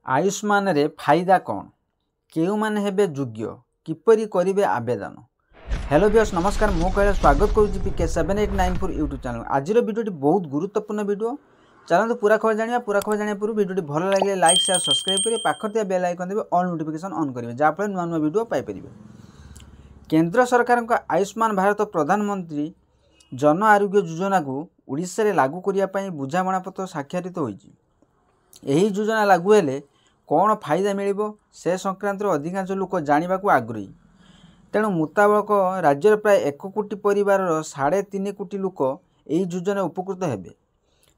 आयुष्मान रे फायदा कौन केउ माने हेबे योग्य किपरि करिवे आवेदन। हेलो व्यूअर्स नमस्कार मु कहले स्वागत करूची PK7894 यूट्यूब चैनल। आज वीडियो बहुत गुरुत्वपूर्ण वीडियो चलते पूरा खबर जानिया पूर्व वीडियो भल लगे लाइक शेयर सब्सक्राइब करें पाखर बेल आइकन देवे ऑल नोटिफिकेशन ऑन करेंगे जहाँफल नुआ नुआ वीडियो पाइपर। केंद्र सरकार आयुष्मान भारत प्रधानमंत्री जन आरोग्य योजना को ओडिशा रे लागू करने बुझामणा पत्र स्वाक्षरित होईची। एही योजना लागू हेले कौन फायदा मिलिबो से संक्रांत अधिकांश लोक जानिबा को आग्रही। तेणु मुताबक राज्य प्राय 1 कोटी परिवार 3.5 कोटी लोक एही योजना उपकृत हेबे।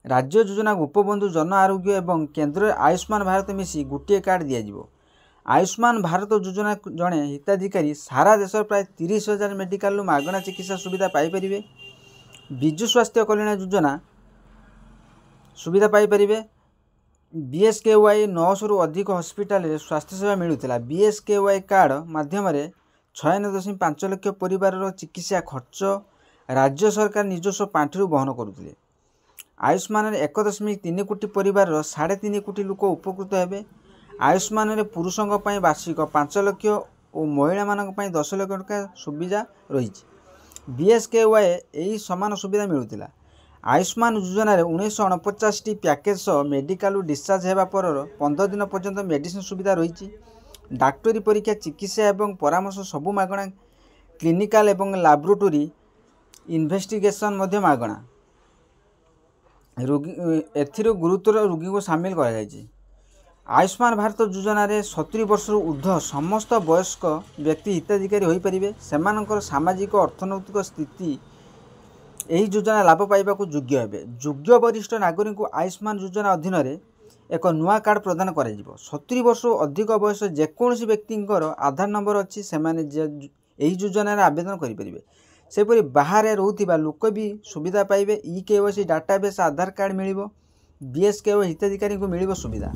राज्य योजना उपबंधु जन आरोग्य एवं केंद्र आयुष्मान भारत मिसी गोटे कार्ड दिज्व। आयुष्मान भारत योजना जड़े हिताधिकारी सारा देश प्राय 30,000 मेडिकल मागणा चिकित्सा सुविधा पाइपर। विजु स्वास्थ्य कल्याण योजना सुविधा पाइपर। BSKY 900 रु अधिक हस्पिटाल स्वास्थ्य सेवा मिलूला। BSKY कार्ड माध्यम 96.5 लाख परिवार चिकित्सा खर्च राज्य सरकार निजस्व पांठि बहन करुले। आयुष्मान 1.3 कोटी परिवार 3.5 कोटी लोक उपकृत हेबे। आयुष्मान पुरुषों वार्षिक 5 लाख और महिला मान 10 लाख टका सुविधा रही। BSKY यही सामान सुविधा मिलूला। आयुष्मान योजना 1949 पैकेज मेडिकल डिस्चार्ज होगा पर 15 दिन पर्यंत मेडिसिन सुविधा रही। डाक्टरी परीक्षा चिकित्सा एवं परामर्श सबू मागणा। क्लिनिकल एवं लैबोरेटरी इन्वेस्टिगेशन मागणा। रोगी एथिर गुरुतर रोगी को सामिल कर। आयुष्मान भारत योजना 70 वर्ष ऊर्ध्व समस्त वयस्क व्यक्ति हिताधिकारी हो पारे। सेमानकर सामाजिक अर्थनैतिक स्थिति यही योजना लाभ पाइबा योग्य हेबे। योग्य वरिष्ठ नागरिक को आयुष्मान योजना अधीन एक नुआ कार्ड प्रदान कर। 70 वर्ष अधिक बयस जेकोसी व्यक्ति आधार नंबर अच्छी से यही योजना आवेदन करेंगे। सेपरी बाहर रोकवा लोक भी सुविधा पाइबे। EKYC डाटाबेस आधार कार्ड मिल। BSKY हिताधिकारी को मिल सुविधा।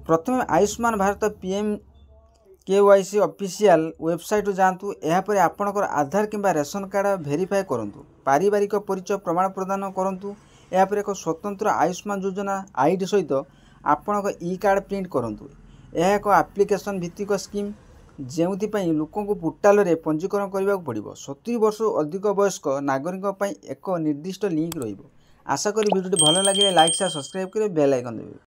प्रथम Ayushman Bharat PMKYC official website जातु। यापर आपणकर आधार किंबा रेशन कार्ड वेरीफाई करंतु। पारिवारिक परिचय प्रमाण प्रदान करंतु। यापर एक स्वतंत्र आयुष्मान योजना आईडी सहित आपणक कार्ड प्रिंट करंतु। यह एक एप्लिकेशन भित्तिक स्कीम जेउथिपाई लोकों को पोर्टाल रे पंजीकरण करने को पड़ो। 70 वर्ष अधिक वयस्क नागरिक एक निर्दिष्ट लिंक रहिबो। आशा करी वीडियो भल लगे लाइक शेयर सब्सक्राइब करें बेल आइकन देवे।